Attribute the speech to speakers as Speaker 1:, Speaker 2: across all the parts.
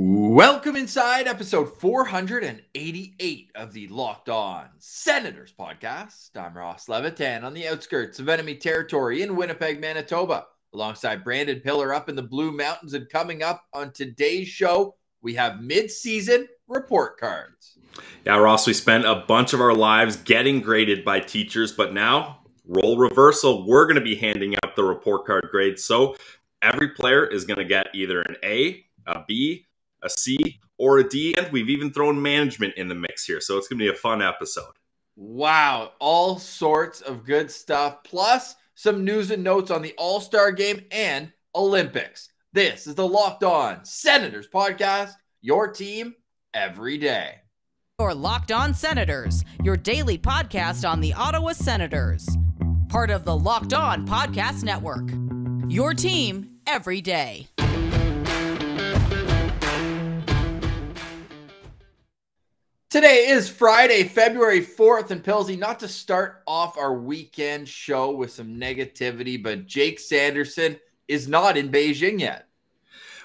Speaker 1: Welcome inside episode 488 of the Locked On Senators podcast. I'm Ross Levitan on the outskirts of enemy territory in Winnipeg, Manitoba, alongside Brandon Pillar up in the Blue Mountains. And coming up on today's show, we have mid-season report cards.
Speaker 2: Yeah, Ross, we spent a bunch of our lives getting graded by teachers, but now, role reversal, we're going to be handing out the report card grades. So every player is going to get either an A, a B, a C, or a D, and we've even thrown management in the mix here, so it's going to be a fun episode.
Speaker 1: Wow, all sorts of good stuff, plus some news and notes on the All-Star Game and Olympics. This is the Locked On Senators podcast, your team every day.
Speaker 3: Or Locked On Senators, your daily podcast on the Ottawa Senators. Part of the Locked On Podcast Network, your team every day.
Speaker 1: Today is Friday, February 4th, and Pilsy, not to start off our weekend show with some negativity, but Jake Sanderson is not in Beijing yet.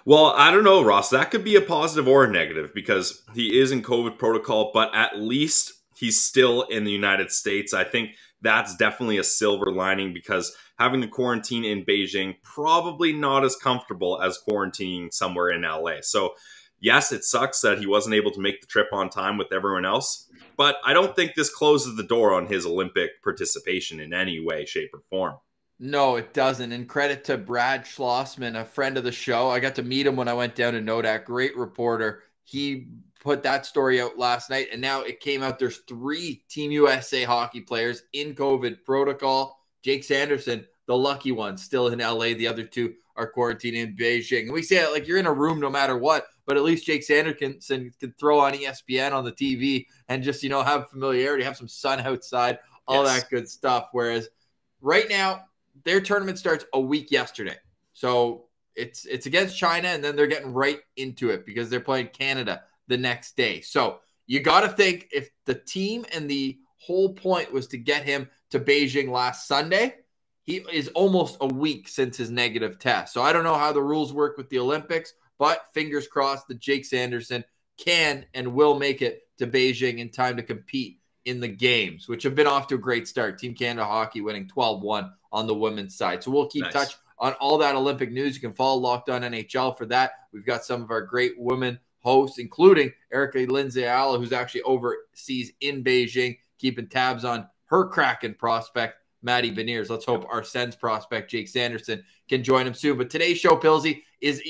Speaker 2: Well, I don't know, Ross. That could be a positive or a negative because he is in COVID protocol, but at least he's still in the United States. I think that's definitely a silver lining because having to quarantine in Beijing, probably not as comfortable as quarantining somewhere in LA. So yes, it sucks that he wasn't able to make the trip on time with everyone else, but I don't think this closes the door on his Olympic participation in any way, shape, or form.
Speaker 1: No, it doesn't. And credit to Brad Schlossman, a friend of the show. I got to meet him when I went down to Nodak. Great reporter. He put that story out last night, and now it came out there's 3 Team USA hockey players in COVID protocol. Jake Sanderson, the lucky one, still in LA. The other 2 are quarantined in Beijing. And we say it like you're in a room no matter what, but at least Jake Sanderson can throw on ESPN on the TV and just, have familiarity, have some sun outside, all that good stuff. Whereas right now, their tournament starts a week yesterday. So it's against China, and then they're getting right into it because they're playing Canada the next day. So you got to think if the team and the whole point was to get him to Beijing last Sunday, he is almost a week since his negative test. So I don't know how the rules work with the Olympics, but fingers crossed that Jake Sanderson can and will make it to Beijing in time to compete in the games, which have been off to a great start. Team Canada Hockey winning 12-1 on the women's side. So we'll keep touch on all that Olympic news. You can follow Locked On NHL for that. We've got some of our great women hosts, including Erica Lindsay Ayala, who's actually overseas in Beijing, keeping tabs on her Kraken prospect, Maddie Beniers. Let's hope our Sens prospect, Jake Sanderson, can join him soon. But today's show, Pilsy, is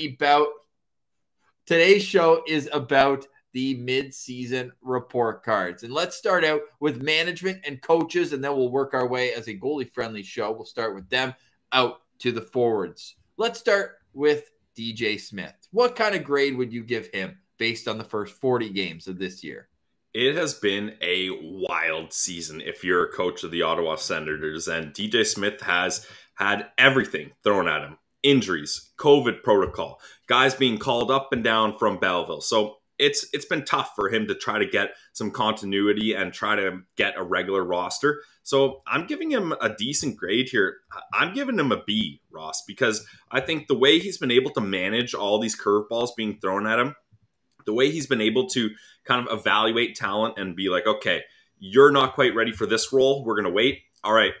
Speaker 1: about the mid-season report cards. And let's start out with management and coaches, and then we'll work our way as a goalie-friendly show. We'll start with them out to the forwards. Let's start with DJ Smith. What kind of grade would you give him based on the first 40 games of this year?
Speaker 2: It has been a wild season if you're a coach of the Ottawa Senators, and DJ Smith has had everything thrown at him. Injuries, COVID protocol, guys being called up and down from Belleville. So it's been tough for him to try to get some continuity and try to get a regular roster. So I'm giving him a decent grade here. I'm giving him a B, Ross, because I think the way he's been able to manage all these curveballs being thrown at him, the way he's been able to kind of evaluate talent and be like, okay, you're not quite ready for this role. We're going to wait. All right,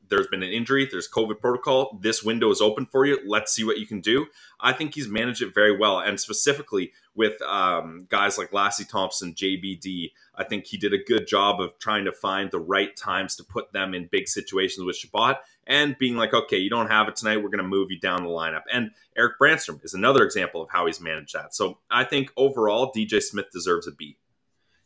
Speaker 2: there's been an injury. There's COVID protocol. This window is open for you. Let's see what you can do. I think he's managed it very well. And specifically with guys like Lassie Thompson, JBD, I think he did a good job of trying to find the right times to put them in big situations with Shabbat and being like, okay, you don't have it tonight. We're going to move you down the lineup. And Eric Branstrom is another example of how he's managed that. So I think overall, DJ Smith deserves a B.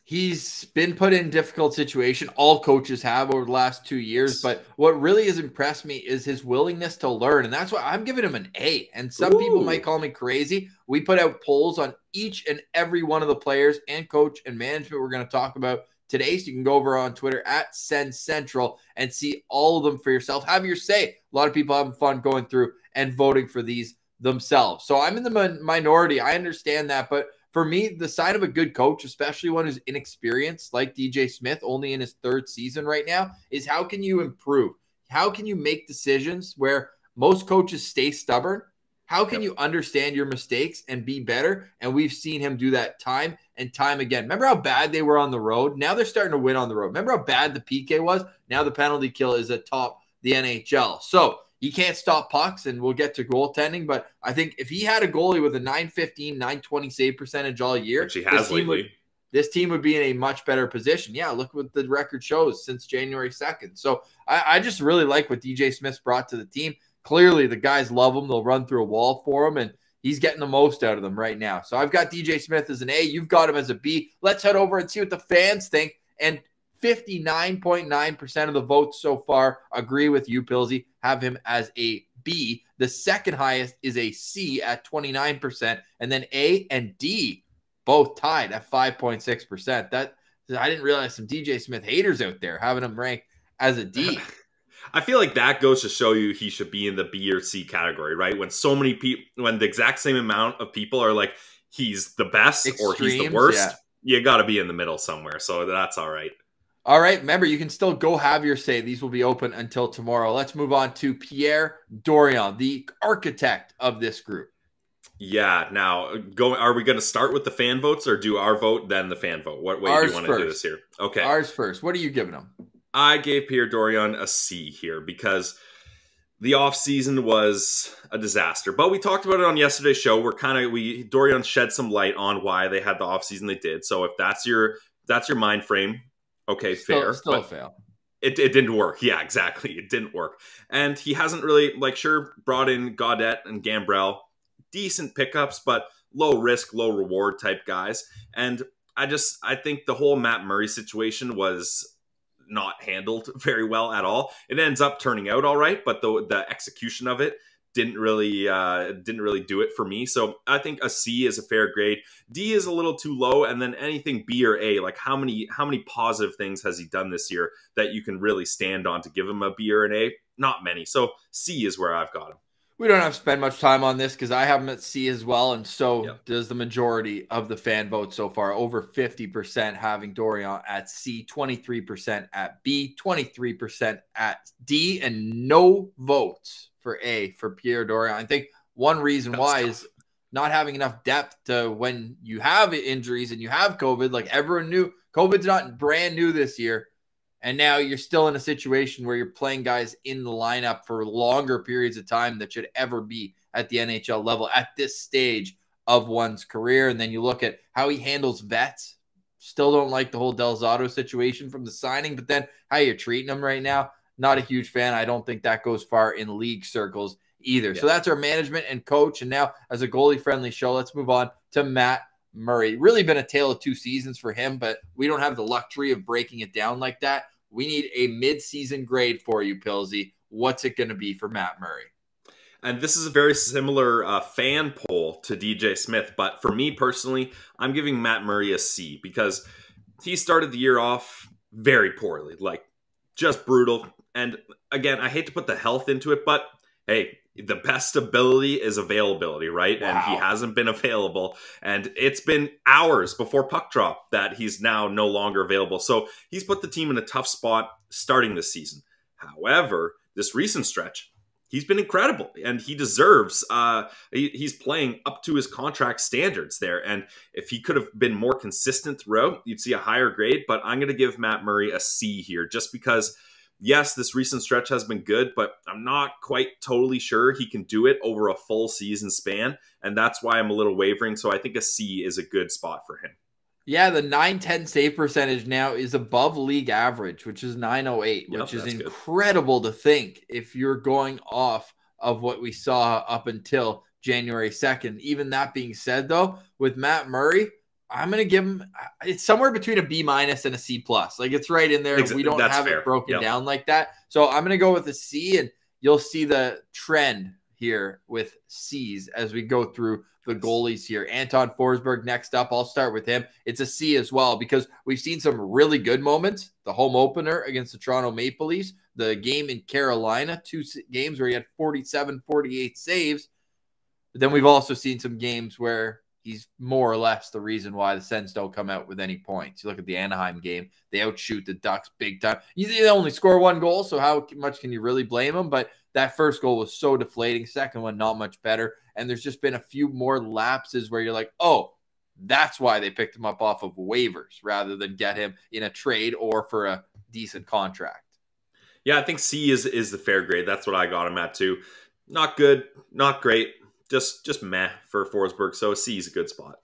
Speaker 1: He's been put in a difficult situation. All coaches have over the last 2 years. But what really has impressed me is his willingness to learn. And that's why I'm giving him an A. And some people might call me crazy. We put out polls on each and every one of the players and coach and management we're going to talk about today. So you can go over on Twitter at Sens Central and see all of them for yourself. Have your say. A lot of people having fun going through and voting for these themselves. So I'm in the minority. I understand that. But for me, the sign of a good coach, especially one who's inexperienced like DJ Smith, only in his 3rd season right now, is how can you improve? How can you make decisions where most coaches stay stubborn How can you understand your mistakes and be better? And we've seen him do that time and time again. Remember how bad they were on the road? Now they're starting to win on the road. Remember how bad the PK was? Now the penalty kill is atop the NHL. So he can't stop pucks, and we'll get to goaltending. But I think if he had a goalie with a 915, 920 save percentage all year,
Speaker 2: which he has lately,
Speaker 1: this team would be in a much better position. Yeah, look what the record shows since January 2nd. So I just really like what DJ Smith's brought to the team. Clearly, the guys love him. They'll run through a wall for him, and he's getting the most out of them right now. So I've got DJ Smith as an A. You've got him as a B. Let's head over and see what the fans think. And 59.9% of the votes so far agree with you, Pilsy, have him as a B. The second highest is a C at 29%, and then A and D both tied at 5.6%. That I didn't realize some DJ Smith haters out there having him ranked as a D.
Speaker 2: I feel like that goes to show you he should be in the B or C category, right? When so many people, when the exact same amount of people are like, he's the best or he's the worst, you got to be in the middle somewhere. So that's all right.
Speaker 1: All right. Remember, you can still go have your say. These will be open until tomorrow. Let's move on to Pierre Dorian, the architect of this group.
Speaker 2: Yeah. Now, are we going to start with the fan votes or do our vote, then the fan vote? What way do you want to do this here? Okay.
Speaker 1: Ours first. What are you giving them?
Speaker 2: I gave Pierre Dorian a C here because the offseason was a disaster. But we talked about it on yesterday's show. Dorian shed some light on why they had the offseason they did. So if that's your mind frame, okay, fair.
Speaker 1: Still fail.
Speaker 2: It didn't work. Yeah, exactly. It didn't work. And he hasn't really, brought in Gaudette and Gambrell. Decent pickups, but low risk, low reward type guys. And I think the whole Matt Murray situation was not handled very well at all. It ends up turning out all right, but the execution of it didn't really do it for me. So I think a C is a fair grade. D is a little too low, and then anything B or A, like how many positive things has he done this year that you can really stand on to give him a B or an A? Not many. So C is where I've got him.
Speaker 1: We don't have to spend much time on this because I have him at C as well, and so does the majority of the fan vote so far. Over 50% having Dorian at C, 23% at B, 23% at D, and no votes for A for Pierre Dorian. I think one reason why is not having enough depth to when you have injuries and you have COVID. Like everyone knew, COVID's not brand new this year. And now you're still in a situation where you're playing guys in the lineup for longer periods of time that should ever be at the NHL level at this stage of one's career. And then you look at how he handles vets. Still don't like the whole Del Zotto situation from the signing, but then how you're treating him right now, not a huge fan. I don't think that goes far in league circles either. Yeah. So that's our management and coach. And now as a goalie-friendly show, let's move on to Matt Murray. Really been a tale of two seasons for him, but we don't have the luxury of breaking it down like that. We need a mid-season grade for you, Pilsy. What's it going to be for Matt Murray?
Speaker 2: And this is a very similar fan poll to DJ Smith. But for me personally, I'm giving Matt Murray a C because he started the year off very poorly, just brutal. And again, I hate to put the health into it, but hey, the best ability is availability, right? Wow. And he hasn't been available. And it's been hours before puck drop that he's now no longer available. So he's put the team in a tough spot starting this season. However, this recent stretch, he's been incredible. And he deserves, he's playing up to his contract standards there. And if he could have been more consistent throughout, you'd see a higher grade. But I'm going to give Matt Murray a C here just because yes, this recent stretch has been good, but I'm not quite totally sure he can do it over a full season span, and that's why I'm a little wavering, so I think a C is a good spot for him.
Speaker 1: Yeah, the 910 save percentage now is above league average, which is 908, which is incredible to think if you're going off of what we saw up until January 2nd. Even that being said, though, with Matt Murray, I'm going to give him, it's somewhere between a B- and a C+. It's right in there. We don't have it broken down like that. So I'm going to go with a C, and you'll see the trend here with C's as we go through the goalies here. Anton Forsberg next up. I'll start with him. It's a C as well because we've seen some really good moments. The home opener against the Toronto Maple Leafs, the game in Carolina, 2 games where he had 47, 48 saves. But then we've also seen some games where he's more or less the reason why the Sens don't come out with any points. You look at the Anaheim game, they outshoot the Ducks big time. They only score 1 goal, so how much can you really blame them? But that first goal was so deflating. Second one, not much better. And there's just been a few more lapses where you're like, oh, that's why they picked him up off of waivers rather than get him in a trade or for a decent contract.
Speaker 2: Yeah, I think C is the fair grade. That's what I got him at too. Not good, not great, just meh for Forsberg. So C is a good spot.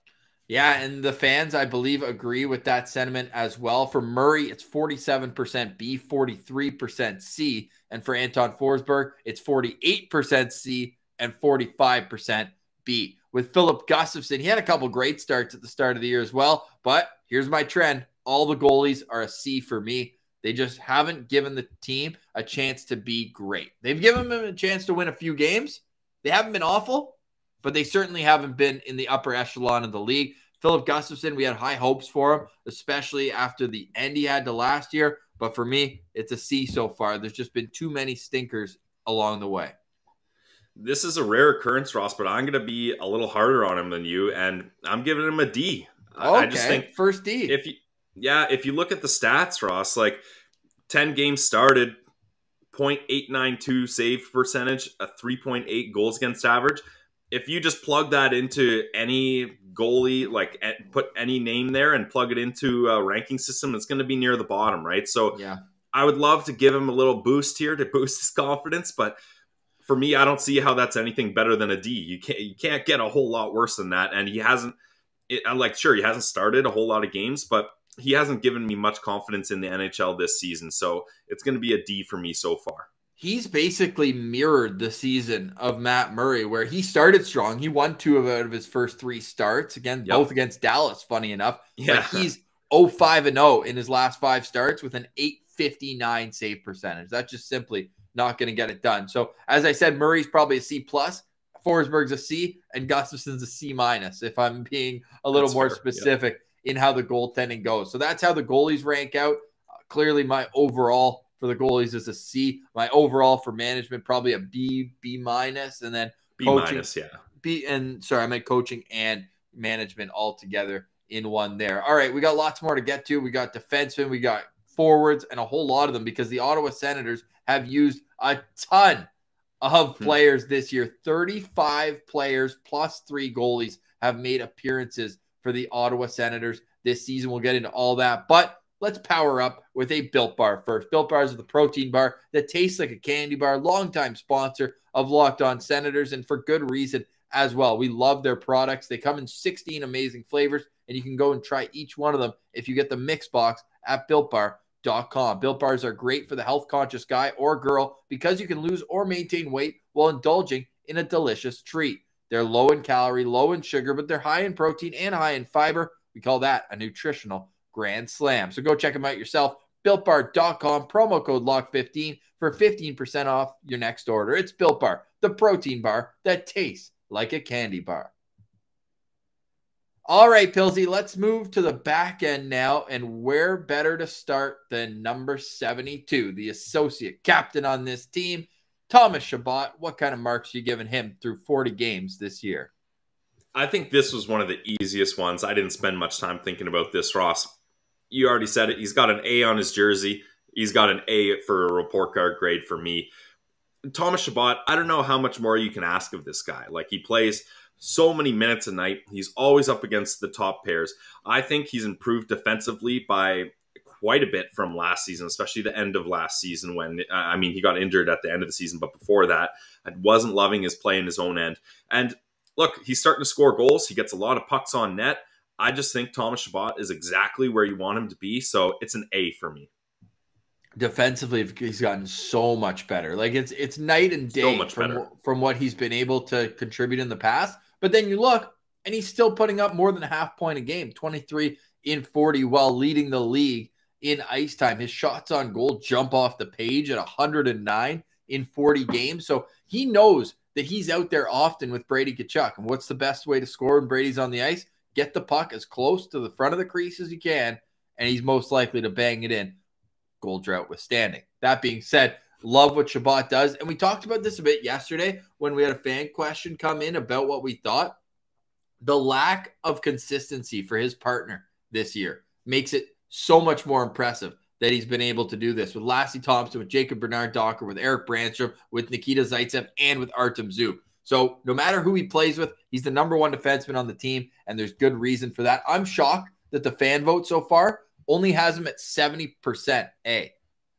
Speaker 1: Yeah, and the fans, I believe, agree with that sentiment as well. For Murray, it's 47% B, 43% C. And for Anton Forsberg, it's 48% C and 45% B. With Phillip Gustafsson, he had a couple great starts at the start of the year as well. But here's my trend. All the goalies are a C for me. They just haven't given the team a chance to be great. They've given them a chance to win a few games. They haven't been awful, but they certainly haven't been in the upper echelon of the league. Phillip Gustafsson, we had high hopes for him, especially after the end he had to last year. But for me, it's a C so far. There's just been too many stinkers along the way.
Speaker 2: This is a rare occurrence, Ross, but I'm going to be a little harder on him than you, and I'm giving him a D.
Speaker 1: Okay,
Speaker 2: I just think
Speaker 1: first D.
Speaker 2: If you look at the stats, Ross, like 10 games started, .892 save percentage, a 3.8 goals against average. If you just plug that into any goalie, like put any name there and plug it into a ranking system, it's going to be near the bottom, right? So
Speaker 1: yeah,
Speaker 2: I would love to give him a little boost here to boost his confidence, but for me, I don't see how that's anything better than a D. You can't get a whole lot worse than that, and he hasn't. Sure, he hasn't started a whole lot of games, but he hasn't given me much confidence in the NHL this season, so it's going to be a D for me so far.
Speaker 1: He's basically mirrored the season of Matt Murray, where he started strong. He won 2 out of his first 3 starts, both against Dallas, funny enough.
Speaker 2: Yeah.
Speaker 1: But he's 0-5-0 in his last 5 starts with an .859 save percentage. That's just simply not going to get it done. So, as I said, Murray's probably a C+, Forsberg's a C, and Gustafsson's a C-, if I'm being a little more specific in how the goaltending goes. So that's how the goalies rank out. Clearly, my overall for the goalies is a C. My overall for management, probably a B-, and then
Speaker 2: B-,
Speaker 1: coaching,
Speaker 2: yeah.
Speaker 1: I meant coaching and management all together in one there. All right, we got lots more to get to. We got defensemen, we got forwards, and a whole lot of them because the Ottawa Senators have used a ton of players this year. 35 players plus 3 goalies have made appearances for the Ottawa Senators this season. We'll get into all that, but let's power up with a Built Bar first. Built Bars are the protein bar that tastes like a candy bar, longtime sponsor of Locked On Senators, and for good reason as well. We love their products. They come in 16 amazing flavors, and you can go and try each one of them if you get the mix box at BuiltBar.com. Built Bars are great for the health-conscious guy or girl because you can lose or maintain weight while indulging in a delicious treat. They're low in calorie, low in sugar, but they're high in protein and high in fiber. We call that a nutritional grand slam. So go check them out yourself. BuiltBar.com, promo code LOCK15 for 15% off your next order. It's Built Bar, the protein bar that tastes like a candy bar. All right, Pilsy, let's move to the back end now, and where better to start than number 72, the associate captain on this team, Thomas Shabbat. What kind of marks are you giving him through 40 games this year?
Speaker 2: I think this was one of the easiest ones. I didn't spend much time thinking about this, Ross. You already said it. He's got an A on his jersey. He's got an A for a report card grade for me. Thomas Shabbat, I don't know how much more you can ask of this guy. Like, he plays so many minutes a night. He's always up against the top pairs. I think he's improved defensively by quite a bit from last season, especially the end of last season when, he got injured at the end of the season, but before that, I wasn't loving his play in his own end. And look, he's starting to score goals. He gets a lot of pucks on net. I just think Thomas Shabbat is exactly where you want him to be, so it's an A for me.
Speaker 1: Defensively, he's gotten so much better. Like, it's night and day from what he's been able to contribute in the past. But then you look, and he's still putting up more than a half point a game, 23 in 40, while leading the league in ice time. His shots on goal jump off the page at 109 in 40 games. So he knows that he's out there often with Brady Tkachuk. And what's the best way to score when Brady's on the ice? Get the puck as close to the front of the crease as you can, and he's most likely to bang it in, goal drought withstanding. That being said, love what Shabbat does. And we talked about this a bit yesterday when we had a fan question come in about what we thought. The lack of consistency for his partner this year makes it so much more impressive that he's been able to do this with Lassie Thompson, with Jacob Bernard-Docker, with Eric Branstrom, with Nikita Zaitsev, and with Artem Zub. So no matter who he plays with, he's the number one defenseman on the team, and there's good reason for that. I'm shocked that the fan vote so far only has him at 70% A.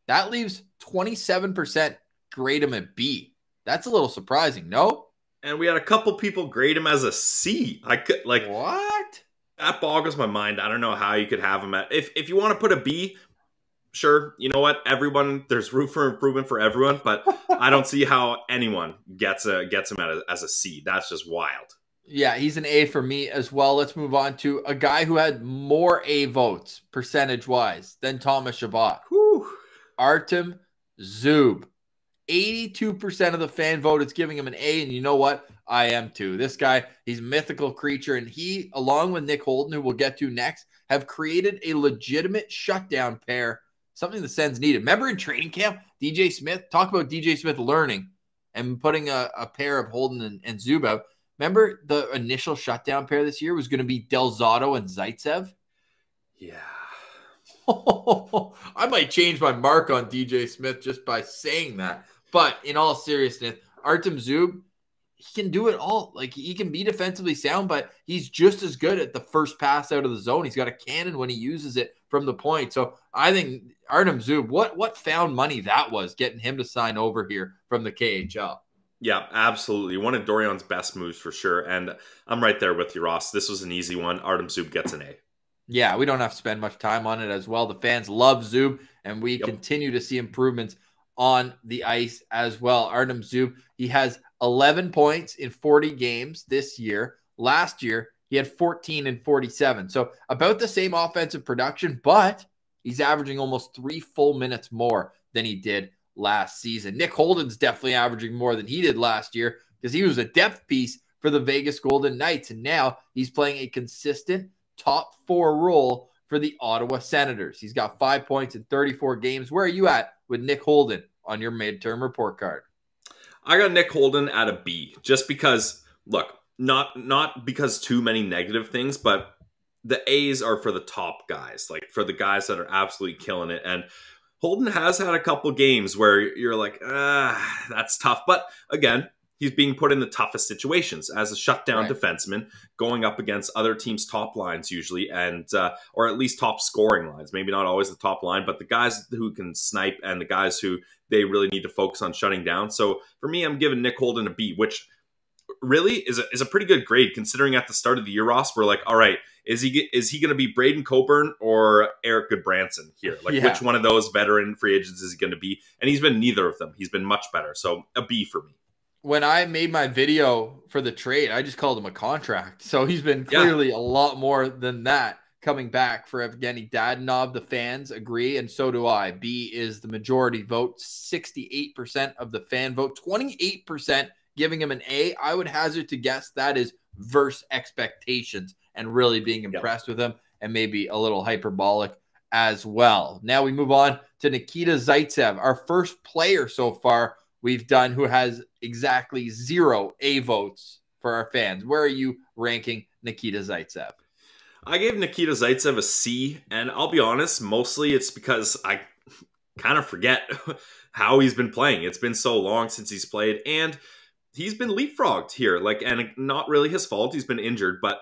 Speaker 1: That leaves 27% grade him at B. That's a little surprising, no?
Speaker 2: And we had a couple people grade him as a C. I could like
Speaker 1: what?
Speaker 2: That boggles my mind. I don't know how you could have him at if you want to put a B, sure. You know what? Everyone, there's room for improvement for everyone, but I don't see how anyone gets him as a C. That's just wild.
Speaker 1: Yeah, he's an A for me as well. Let's move on to a guy who had more A votes percentage-wise than Thomas Shabbat.
Speaker 2: Whew.
Speaker 1: Artem Zub. 82% of the fan vote is giving him an A, and you know what? I am too. This guy, he's a mythical creature, and he, along with Nick Holden, who we'll get to next, have created a legitimate shutdown pair, something the Sens needed. Remember in training camp, DJ Smith, talk about DJ Smith learning and putting a pair of Holden and Zub out. Remember the initial shutdown pair this year was going to be Del Zotto and Zaitsev?
Speaker 2: Yeah.
Speaker 1: I might change my mark on DJ Smith just by saying that. But in all seriousness, Artem Zub, he can do it all. Like, he can be defensively sound, but he's just as good at the first pass out of the zone. He's got a cannon when he uses it from the point. So I think Artem Zub, what found money that was, getting him to sign over here from the KHL.
Speaker 2: Yeah, absolutely. One of Dorian's best moves for sure. And I'm right there with you, Ross. This was an easy one. Artem Zub gets an A.
Speaker 1: Yeah, we don't have to spend much time on it as well. The fans love Zub, and we continue to see improvements on the ice as well. Artem Zub, he has 11 points in 40 games this year. Last year, he had 14 in 47. So about the same offensive production, but he's averaging almost 3 full minutes more than he did last season. Nick Holden's definitely averaging more than he did last year because he was a depth piece for the Vegas Golden Knights, and now he's playing a consistent top 4 role for the Ottawa Senators. He's got 5 points in 34 games. Where are you at with Nick Holden on your midterm report card?
Speaker 2: I got Nick Holden at a B, just because, look, not because too many negative things, but the A's are for the top guys, like for the guys that are absolutely killing it. And Holden has had a couple games where you're like, that's tough. But again, he's being put in the toughest situations as a shutdown defenseman, going up against other teams' top lines usually, and or at least top scoring lines. Maybe not always the top line, but the guys who can snipe and the guys who they really need to focus on shutting down. So for me, I'm giving Nick Holden a B, which really is a pretty good grade considering at the start of the year, Ross, we're like, all right, is he going to be Braden Coburn or Eric Goodbranson here? Like, which one of those veteran free agents is he going to be? And he's been neither of them. He's been much better. So a B for me.
Speaker 1: When I made my video for the trade, I just called him a contract. So he's been clearly a lot more than that coming back for Evgeny Dadonov. The fans agree, and so do I. B is the majority vote, 68% of the fan vote, 28% giving him an A. I would hazard to guess that is versus expectations and really being impressed with him, and maybe a little hyperbolic as well. Now we move on to Nikita Zaitsev, our first player so far we've done who has exactly 0 A votes for our fans. Where are you ranking Nikita Zaitsev?
Speaker 2: I gave Nikita Zaitsev a C, and I'll be honest, mostly it's because I kind of forget how he's been playing. It's been so long since he's played, and he's been leapfrogged here. And not really his fault. He's been injured, but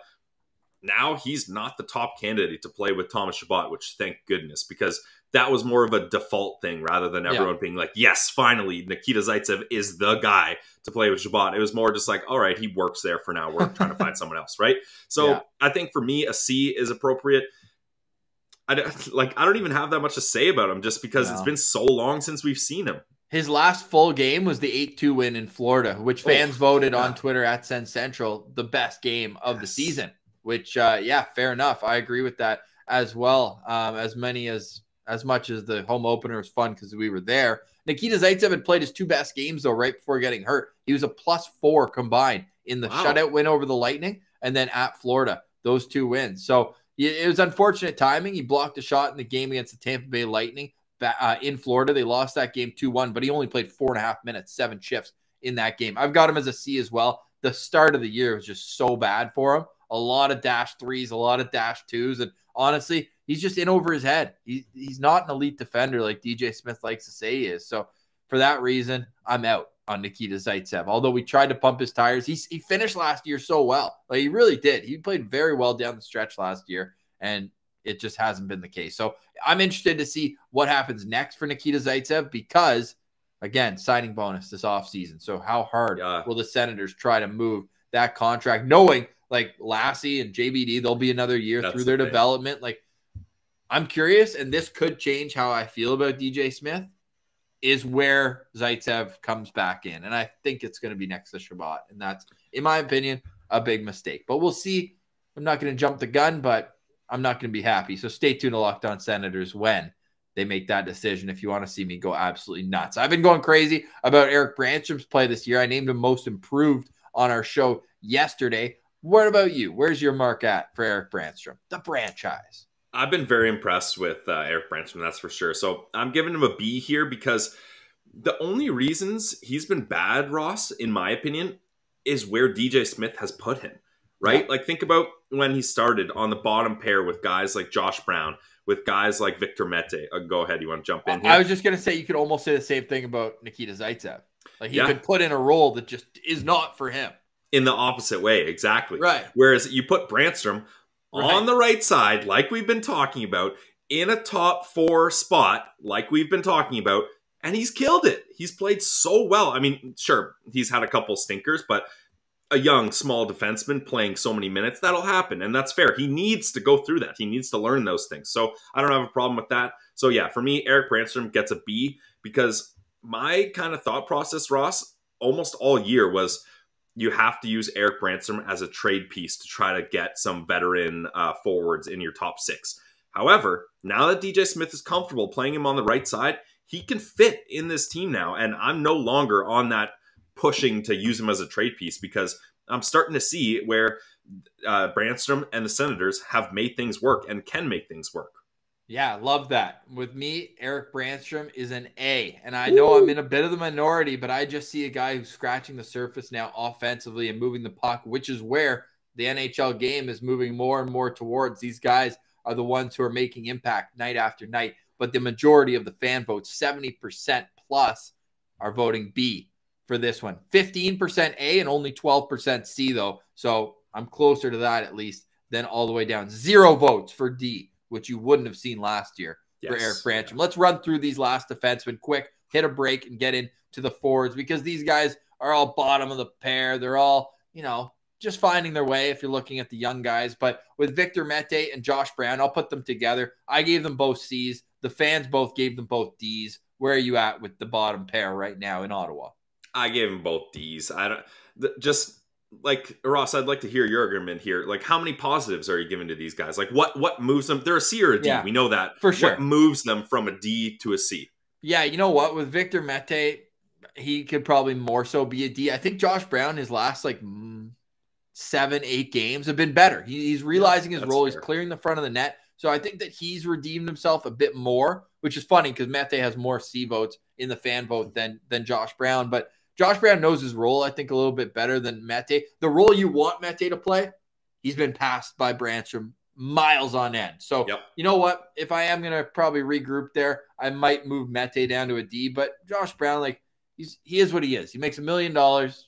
Speaker 2: now he's not the top candidate to play with Thomas Shabbat, which thank goodness, because that was more of a default thing rather than everyone being like, yes, finally, Nikita Zaitsev is the guy to play with Shabbat. It was more just like, all right, he works there for now. We're trying to find someone else, right? So I think for me, a C is appropriate. I don't even have that much to say about him just because it's been so long since we've seen him.
Speaker 1: His last full game was the 8-2 win in Florida, which fans voted on Twitter at Sen Central the best game of the season, which, fair enough. I agree with that as well. As much as the home opener was fun because we were there. Nikita Zaitsev had played his 2 best games, though, right before getting hurt. He was a +4 combined in the shutout win over the Lightning and then at Florida, those 2 wins. So it was unfortunate timing. He blocked a shot in the game against the Tampa Bay Lightning in Florida. They lost that game 2-1, but he only played 4.5 minutes, 7 shifts in that game. I've got him as a C as well. The start of the year was just so bad for him. A lot of -3s, a lot of -2s, and honestly, he's just in over his head. He's not an elite defender like DJ Smith likes to say he is. So for that reason, I'm out on Nikita Zaitsev. Although we tried to pump his tires, he finished last year so well. Like, he really did. He played very well down the stretch last year, and it just hasn't been the case. So I'm interested to see what happens next for Nikita Zaitsev because, again, signing bonus this offseason. So how hard will the Senators try to move that contract, knowing like Lassie and JBD, they'll be another year through their development. Like, I'm curious, and this could change how I feel about DJ Smith, is where Zaitsev comes back in. And I think it's going to be next to Shabbat. And that's, in my opinion, a big mistake. But we'll see. I'm not going to jump the gun, but I'm not going to be happy. So stay tuned to Locked On Senators when they make that decision if you want to see me go absolutely nuts. I've been going crazy about Erik Branstrom's play this year. I named him most improved on our show yesterday. What about you? Where's your mark at for Erik Branstrom, the franchise?
Speaker 2: I've been very impressed with Erik Branstrom, that's for sure. So I'm giving him a B here because the only reasons he's been bad, Ross, in my opinion, is where DJ Smith has put him, right? Yeah. Like, think about when he started on the bottom pair with guys like Josh Brown, with guys like Victor Mete. Go ahead. You want to jump in here?
Speaker 1: I was just going to say, you could almost say the same thing about Nikita Zaitsev. Like, he could put in a role that just is not for him.
Speaker 2: In the opposite way, exactly.
Speaker 1: Right.
Speaker 2: Whereas you put Branstrom on the right side, like we've been talking about, in a top 4 spot, like we've been talking about, and he's killed it. He's played so well. I mean, sure, he's had a couple stinkers, but a young, small defenseman playing so many minutes, that'll happen, and that's fair. He needs to go through that. He needs to learn those things. So I don't have a problem with that. So yeah, for me, Erik Branstrom gets a B because my kind of thought process, Ross, almost all year was you have to use Erik Branstrom as a trade piece to try to get some veteran forwards in your top 6. However, now that DJ Smith is comfortable playing him on the right side, he can fit in this team now, and I'm no longer on that pushing to use him as a trade piece because I'm starting to see where Branstrom and the Senators have made things work and can make things work.
Speaker 1: Yeah, love that. With me, Erik Branstrom is an A. And I know I'm in a bit of the minority, but I just see a guy who's scratching the surface now offensively and moving the puck, which is where the NHL game is moving more and more towards. These guys are the ones who are making impact night after night. But the majority of the fan votes, 70% plus, are voting B for this one. 15% A and only 12% C, though. So I'm closer to that, at least, than all the way down. 0 votes for D, which you wouldn't have seen last year for Erik Branstrom. Let's run through these last defensemen quick, hit a break, and get into the forwards because these guys are all bottom of the pair. They're all, you know, just finding their way if you're looking at the young guys. But with Victor Mete and Josh Brown, I'll put them together. I gave them both C's. The fans both gave them both D's. Where are you at with the bottom pair right now in Ottawa?
Speaker 2: I gave them both D's. I don't just like Ross. I'd like to hear your argument here. Like, how many positives are you giving to these guys? Like, what moves them? They're a C or a D. Yeah, we know that
Speaker 1: for sure.
Speaker 2: What moves them from a D to a C?
Speaker 1: Yeah, you know what? With Victor Mete, he could probably more so be a D. I think Josh Brown, his last like 7-8 games have been better. He's realizing his role. Fair. He's clearing the front of the net. So I think that he's redeemed himself a bit more, which is funny because Mete has more C votes in the fan vote than Josh Brown. But Josh Brown knows his role, I think, a little bit better than Mete. The role you want Mete to play, he's been passed by Branstrom miles on end. So, You know what? If I am going to probably regroup there, I might move Mete down to a D. But Josh Brown, like, he is what he is. He makes $1 million.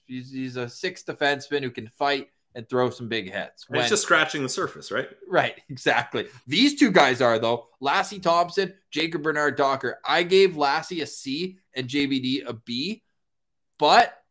Speaker 1: He's a 6th defenseman who can fight and throw some big hits.
Speaker 2: It's just scratching the surface, right?
Speaker 1: Right, exactly. These two guys are, though, Lassie Thompson, Jacob Bernard-Docker. I gave Lassie a C and JBD a B, but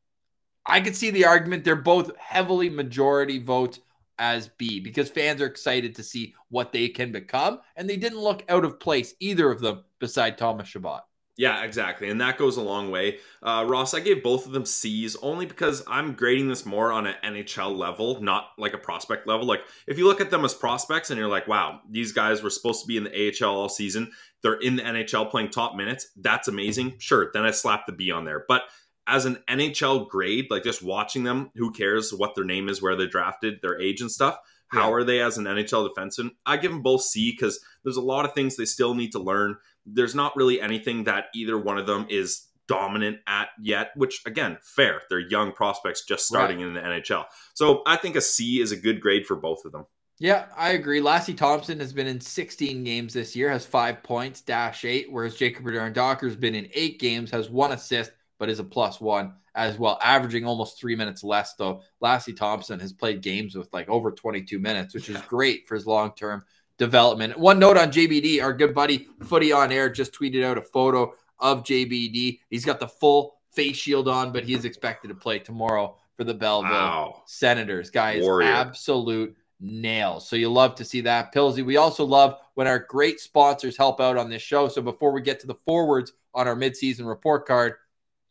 Speaker 1: I could see the argument. They're both heavily majority votes as B because fans are excited to see what they can become, and they didn't look out of place, either of them, beside Thomas Shabbat.
Speaker 2: Yeah, exactly. And that goes a long way. Ross, I gave both of them C's only because I'm grading this more on an NHL level, not like a prospect level. Like, if you look at them as prospects and you're like, wow, these guys were supposed to be in the AHL all season. They're in the NHL playing top minutes. That's amazing. Sure, then I slap the B on there. But as an NHL grade, like just watching them, who cares what their name is, where they drafted, their age and stuff. How are they as an NHL defenseman? I give them both C because there's a lot of things they still need to learn. There's not really anything that either one of them is dominant at yet, which, again, fair. They're young prospects just starting in the NHL. So I think a C is a good grade for both of them.
Speaker 1: Yeah, I agree. Lassie Thompson has been in 16 games this year, has 5 points, -8, whereas Jacob Bernard-Docker has been in 8 games, has 1 assist, but is a +1 as well, averaging almost 3 minutes less, though. Lassie Thompson has played games with like over 22 minutes, which is great for his long-term development. One note on JBD, our good buddy Footy on Air just tweeted out a photo of JBD. He's got the full face shield on, but he is expected to play tomorrow for the Belleville Senators. Guys, absolute nails. So you love to see that. Pillsy, we also love when our great sponsors help out on this show. So before we get to the forwards on our midseason report card,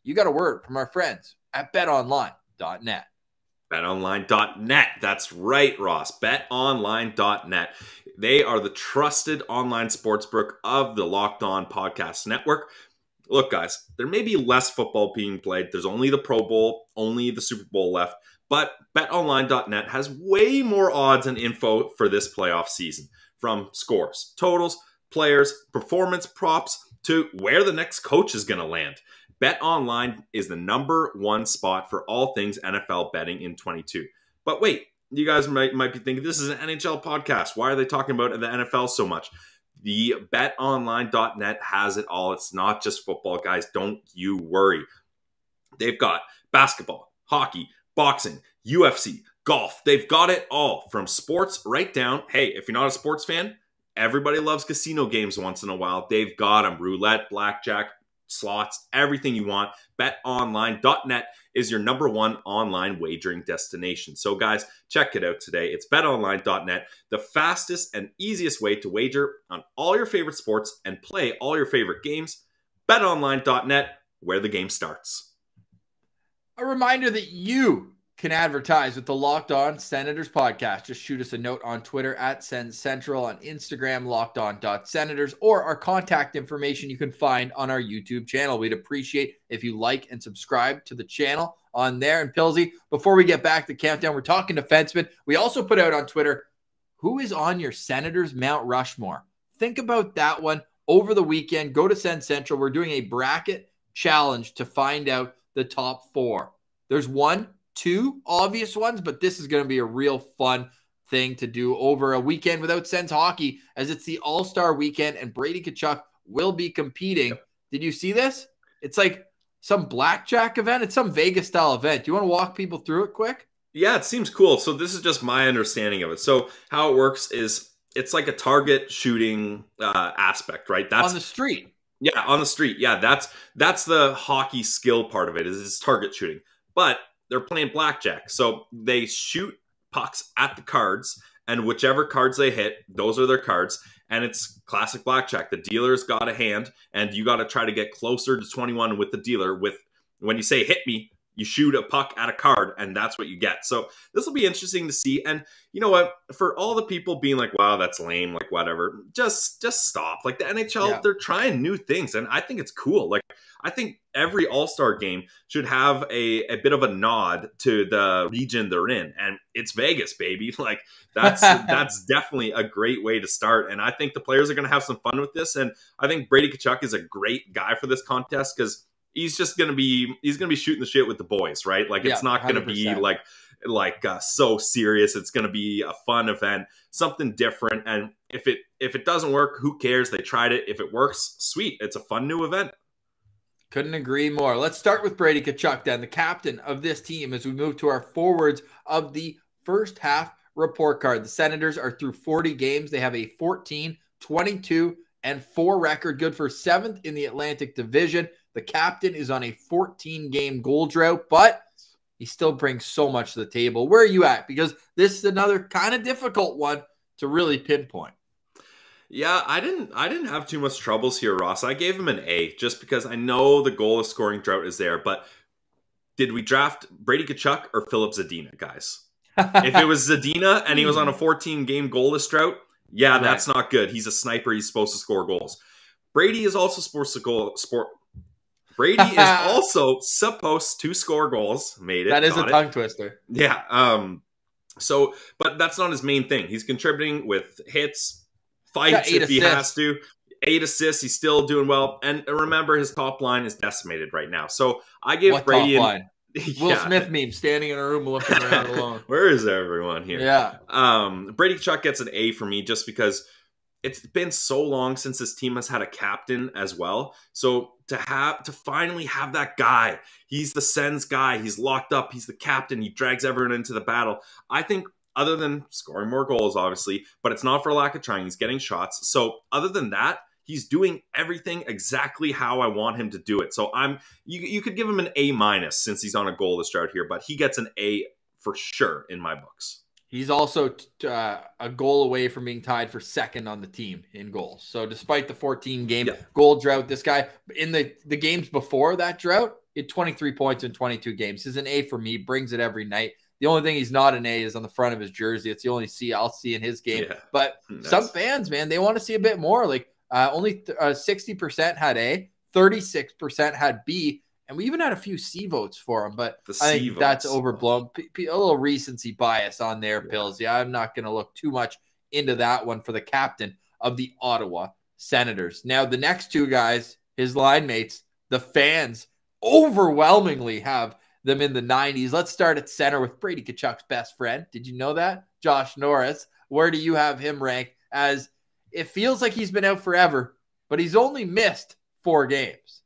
Speaker 1: you got a word from our friends at betonline.net.
Speaker 2: BetOnline.net. That's right, Ross. BetOnline.net. They are the trusted online sportsbook of the Locked On Podcast Network. Look, guys, there may be less football being played. There's only the Pro Bowl, only the Super Bowl left. But BetOnline.net has way more odds and info for this playoff season. From scores, totals, players, performance props, to where the next coach is going to land. BetOnline is the #1 spot for all things NFL betting in 22. But wait, you guys might be thinking, this is an NHL podcast. Why are they talking about the NFL so much? The BetOnline.net has it all. It's not just football, guys. Don't you worry. They've got basketball, hockey, boxing, UFC, golf. They've got it all, from sports right down. Hey, if you're not a sports fan, everybody loves casino games once in a while. They've got them. Roulette, blackjack, slots, everything you want. BetOnline.net is your #1 online wagering destination. So guys, check it out today. It's BetOnline.net, the fastest and easiest way to wager on all your favorite sports and play all your favorite games. BetOnline.net, where the game starts.
Speaker 1: A reminder that you can advertise with the Locked On Senators podcast. Just shoot us a note on Twitter at Sens Central, on Instagram, lockedon.senators, or our contact information you can find on our YouTube channel. We'd appreciate if you like and subscribe to the channel on there. And Pillsy, before we get back to countdown, we're talking defensemen. We also put out on Twitter, who is on your Senators Mount Rushmore? Think about that one over the weekend. Go to Sens Central. We're doing a bracket challenge to find out the top 4. There's 2 obvious ones, but this is going to be a real fun thing to do over a weekend without Sens hockey, as it's the All-Star weekend and Brady Tkachuk will be competing. Yep. Did you see this? It's like some blackjack event. It's some Vegas style event. Do you want to walk people through it quick?
Speaker 2: Yeah, it seems cool. So this is just my understanding of it. So how it works is it's like a target shooting aspect, right? That's
Speaker 1: on the street.
Speaker 2: Yeah, on the street. Yeah, that's the hockey skill part of it, is target shooting. But they're playing blackjack. So they shoot pucks at the cards, and whichever cards they hit, those are their cards. And it's classic blackjack. The dealer's got a hand, and you got to try to get closer to 21 with the dealer. When you say hit me, you shoot a puck at a card, and that's what you get. So this will be interesting to see. And you know what? For all the people being like, wow, that's lame, like whatever, just stop. Like the NHL, they're trying new things, and I think it's cool. Like I think every All-Star game should have a bit of a nod to the region they're in. And it's Vegas, baby. Like that's definitely a great way to start. And I think the players are going to have some fun with this. And I think Brady Tkachuk is a great guy for this contest, because he's going to be shooting the shit with the boys, right? Like it's not going to be like so serious. It's going to be a fun event, something different. And if it doesn't work, who cares? They tried it. If it works, sweet. It's a fun new event.
Speaker 1: Couldn't agree more. Let's start with Brady Tkachuk then, the captain of this team, as we move to our forwards of the first half report card. The Senators are through 40 games. They have a 14, 22, and 4 record, good for 7th in the Atlantic Division. The captain is on a 14-game goal drought, but he still brings so much to the table. Where are you at? Because this is another kind of difficult one to really pinpoint.
Speaker 2: Yeah, I didn't have too much troubles here, Ross. I gave him an A just because I know the goal scoring drought is there. But did we draft Brady Tkachuk or Phillip Zadina, guys? If it was Zadina and he was on a 14-game goalless drought, yeah, right. That's not good. He's a sniper. He's supposed to score goals. Brady is also supposed to Brady is also supposed to score goals. Made it.
Speaker 1: That is a tongue twister.
Speaker 2: Yeah. So, but that's not his main thing. He's contributing with hits, fights if he has to. 8 assists. He's still doing well. And remember, his top line is decimated right now. So I give Brady
Speaker 1: top line? Will Smith meme, standing in a room looking around alone.
Speaker 2: Where is everyone here?
Speaker 1: Yeah.
Speaker 2: Brady Tkachuk gets an A for me just because it's been so long since this team has had a captain as well. So to finally have that guy, he's the Sens guy, he's locked up, he's the captain, he drags everyone into the battle. I think other than scoring more goals, obviously, but it's not for lack of trying, he's getting shots. So other than that, he's doing everything exactly how I want him to do it. So you could give him an A- since he's on a goalless drought here, but he gets an A for sure in my books.
Speaker 1: He's also a goal away from being tied for second on the team in goals. So despite the 14-game goal drought, this guy, in the games before that drought, he had 23 points in 22 games. He's an A for me, brings it every night. The only thing he's not an A is on the front of his jersey. It's the only C I'll see in his game. Yeah, but some fans, man, they want to see a bit more. Like only 60% had A, 36% had B, and we even had a few C votes for him, but I think that's overblown. A little recency bias on their Pills. Yeah, I'm not going to look too much into that one for the captain of the Ottawa Senators. Now, the next two guys, his line mates, the fans overwhelmingly have them in the 90s. Let's start at center with Brady Tkachuk's best friend. Did you know that? Josh Norris. Where do you have him ranked? As it feels like he's been out forever, but he's only missed 4 games.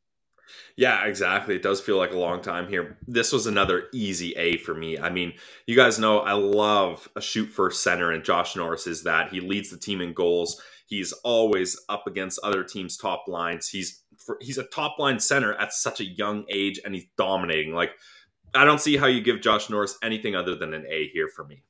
Speaker 2: Yeah, exactly. It does feel like a long time here. This was another easy A for me. I mean, you guys know I love a shoot-first center, and Josh Norris is that. He leads the team in goals. He's always up against other teams' top lines. He's a top-line center at such a young age, and he's dominating. Like, I don't see how you give Josh Norris anything other than an A here for me.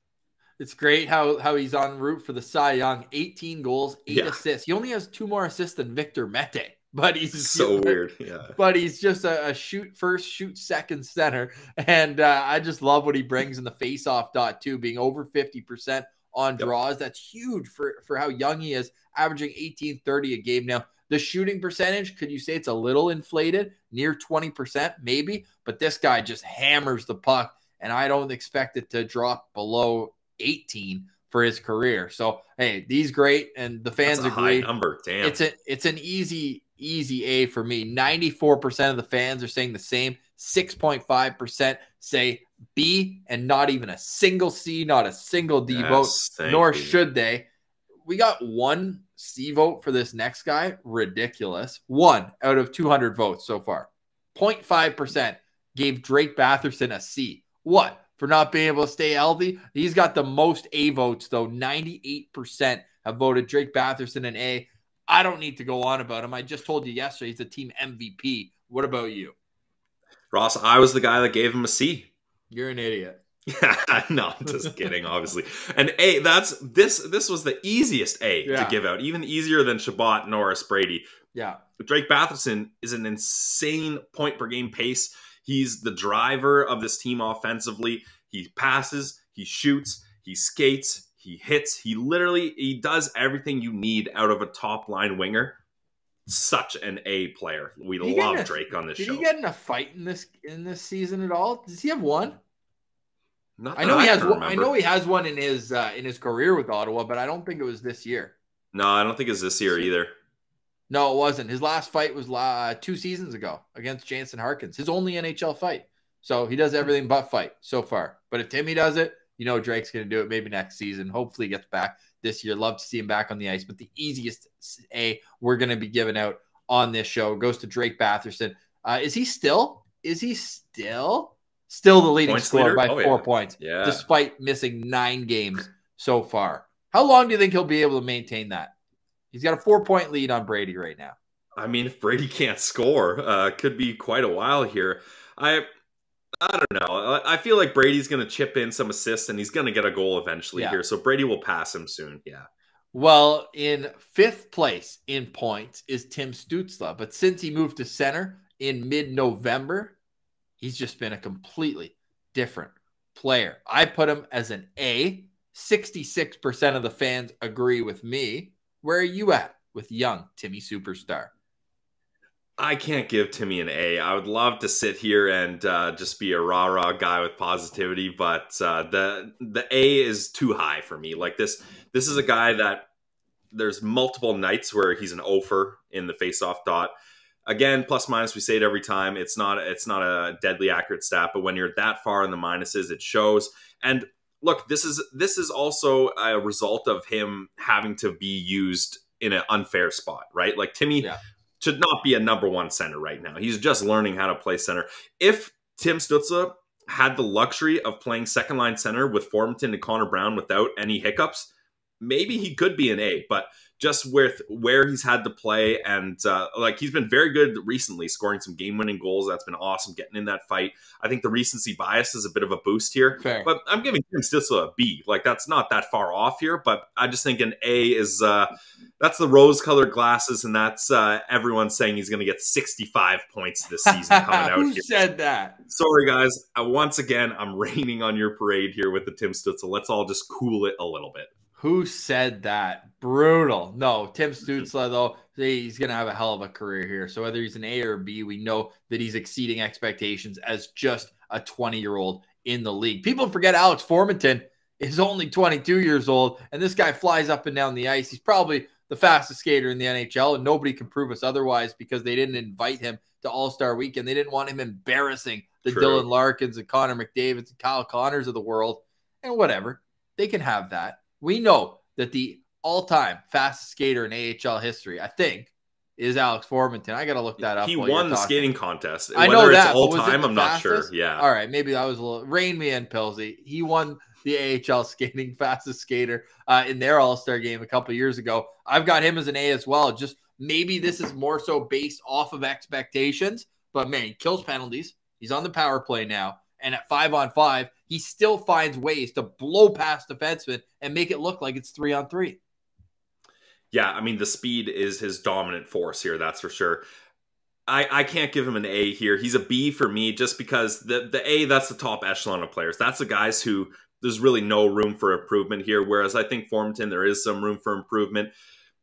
Speaker 1: It's great how he's en route for the Cy Young. 18 goals, 8 assists. He only has 2 more assists than Victor Mete. But he's
Speaker 2: so weird. Yeah.
Speaker 1: But he's just a shoot first, shoot second center. And I just love what he brings in the face-off dot too, being over 50% on draws. That's huge for how young he is, averaging 18-30 a game. Now, the shooting percentage, could you say it's a little inflated, near 20%, maybe? But this guy just hammers the puck, and I don't expect it to drop below 18 for his career. So, hey, he's great, and the fans agree.
Speaker 2: High number. Damn.
Speaker 1: It's an easy A for me. 94% of the fans are saying the same. 6.5% say B, and not even a single C, not a single D vote, nor should they. We got 1 C vote for this next guy. Ridiculous. 1 out of 200 votes so far. 0.5% gave Drake Batherson a C. What? For not being able to stay healthy? He's got the most A votes, though. 98% have voted Drake Batherson an A. I don't need to go on about him. I just told you yesterday he's a team MVP. What about you?
Speaker 2: Ross, I was the guy that gave him a C.
Speaker 1: You're an idiot.
Speaker 2: No, just kidding, obviously. An A, this was the easiest A to give out. Even easier than Shabbat, Norris, Brady.
Speaker 1: Yeah.
Speaker 2: Drake Batherson is an insane point per game pace. He's the driver of this team offensively. He passes, he shoots, he skates, he hits. He does everything you need out of a top line winger. Such an A player. We love Drake on this show.
Speaker 1: Did he get in a fight in this season at all? Does he have one?
Speaker 2: I know he has one.
Speaker 1: I know he has one in his career with Ottawa, but I don't think it was this year.
Speaker 2: No, I don't think it's this year either.
Speaker 1: No, it wasn't. His last fight was 2 seasons ago against Jansen Harkins. His only NHL fight. So he does everything but fight so far. But if Timmy does it, you know Drake's going to do it maybe next season. Hopefully he gets back this year. Love to see him back on the ice. But the easiest A we're going to be giving out on this show goes to Drake Batherson. Is he still the leading scorer by 4 points, despite missing 9 games so far? How long do you think he'll be able to maintain that? He's got a 4-point lead on Brady right now.
Speaker 2: I mean, if Brady can't score, could be quite a while here. I don't know. I feel like Brady's going to chip in some assists, and he's going to get a goal eventually here. So Brady will pass him soon. Yeah.
Speaker 1: Well, in 5th place in points is Tim Stutzla. But since he moved to center in mid-November, he's just been a completely different player. I put him as an A. 66% of the fans agree with me. Where are you at with young Timmy Superstar?
Speaker 2: I can't give Timmy an A. I would love to sit here and just be a rah-rah guy with positivity, but the A is too high for me. Like this is a guy that there's multiple nights where he's an offer in the face-off dot. Again, plus minus, we say it every time. It's not a deadly accurate stat, but when you're that far in the minuses, it shows. And look, this is also a result of him having to be used in an unfair spot, right? Like Timmy should not be a number one center right now. He's just learning how to play center. If Tim Stutzla had the luxury of playing second line center with Formenton and Connor Brown without any hiccups, maybe he could be an A, but just with where he's had to play and like he's been very good recently, scoring some game-winning goals. That's been awesome, getting in that fight. I think the recency bias is a bit of a boost here, but I'm giving Tim Stutzla a B. Like that's not that far off here, but I just think an A is that's the rose-colored glasses, and that's everyone saying he's going to get 65 points this season coming out.
Speaker 1: Who said that?
Speaker 2: Sorry, guys. Once again, I'm raining on your parade here with the Tim Stutzla. Let's all just cool it a little bit.
Speaker 1: Who said that? Brutal. No, Tim Stutzla, though, he's going to have a hell of a career here. So whether he's an A or a B, we know that he's exceeding expectations as just a 20-year-old in the league. People forget Alex Formenton is only 22 years old, and this guy flies up and down the ice. He's probably the fastest skater in the NHL, and nobody can prove us otherwise because they didn't invite him to All-Star Weekend. They didn't want him embarrassing the Dylan Larkins and Connor McDavids and Kyle Connors of the world. And whatever. They can have that. We know that the all-time fastest skater in AHL history, I think, is Alex Formenton. I got to look that up.
Speaker 2: He won the skating contest.
Speaker 1: I know that.
Speaker 2: It's all-time, I'm not sure. Yeah.
Speaker 1: All right. Maybe that was a little... Rein me in, Pilsy. He won the AHL skating fastest skater in their All-Star game a couple years ago. I've got him as an A as well. Just maybe this is more so based off of expectations. But, man, he kills penalties. He's on the power play now. And at 5-on-5, he still finds ways to blow past defensemen and make it look like it's 3-on-3.
Speaker 2: Yeah, I mean, the speed is his dominant force here, that's for sure. I can't give him an A here. He's a B for me just because the A, that's the top echelon of players. That's the guys who there's really no room for improvement here, whereas I think Formenton, there is some room for improvement.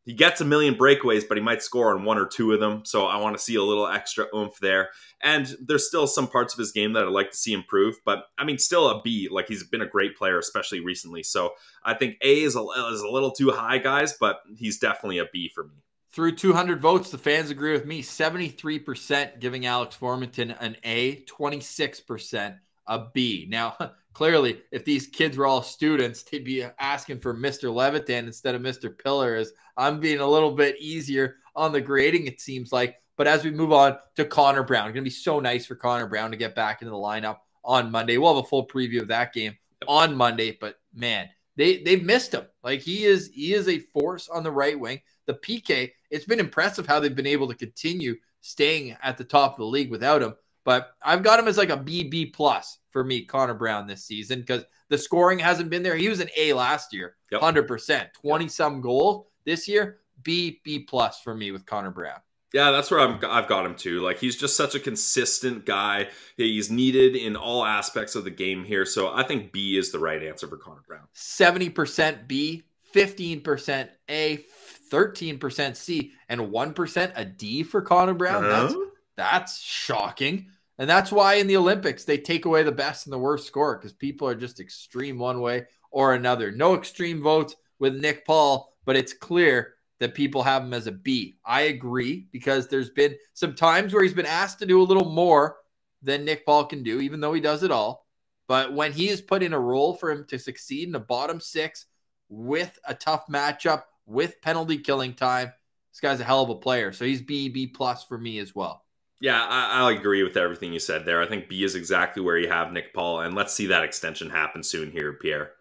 Speaker 2: He gets a million breakaways, but he might score on one or two of them. So I want to see a little extra oomph there. And there's still some parts of his game that I'd like to see improve. But, I mean, still a B. Like, he's been a great player, especially recently. So I think A is a little too high, guys, but he's definitely a B for me.
Speaker 1: Through 200 votes, the fans agree with me. 73% giving Alex Formenton an A, 26% a B. Now, clearly, if these kids were all students, they'd be asking for Mr. Levitan instead of Mr. Pillar, as I'm being a little bit easier on the grading, it seems like. But as we move on to Connor Brown, it's going to be so nice for Connor Brown to get back into the lineup on Monday. We'll have a full preview of that game on Monday, but man, they've missed him. Like he is a force on the right wing. The PK, it's been impressive how they've been able to continue staying at the top of the league without him. But I've got him as like a B plus for me, Connor Brown, this season because the scoring hasn't been there. He was an A last year, 100%, 20-some goals. This year, B plus for me with Connor Brown.
Speaker 2: Yeah, that's where I've got him too. Like he's just such a consistent guy. He's needed in all aspects of the game here. So I think B is the right answer for Connor Brown.
Speaker 1: 70% B, 15% A, 13% C, and 1% a D for Connor Brown. That's shocking. And that's why in the Olympics, they take away the best and the worst score because people are just extreme one way or another. No extreme votes with Nick Paul, but it's clear that people have him as a B. I agree because there's been some times where he's been asked to do a little more than Nick Paul can do, even though he does it all. But when he is put in a role for him to succeed in a bottom six with a tough matchup, with penalty killing time, this guy's a hell of a player. So he's B plus for me as well.
Speaker 2: Yeah, I agree with everything you said there. I think B is exactly where you have Nick Paul, and let's see that extension happen soon here, Pierre.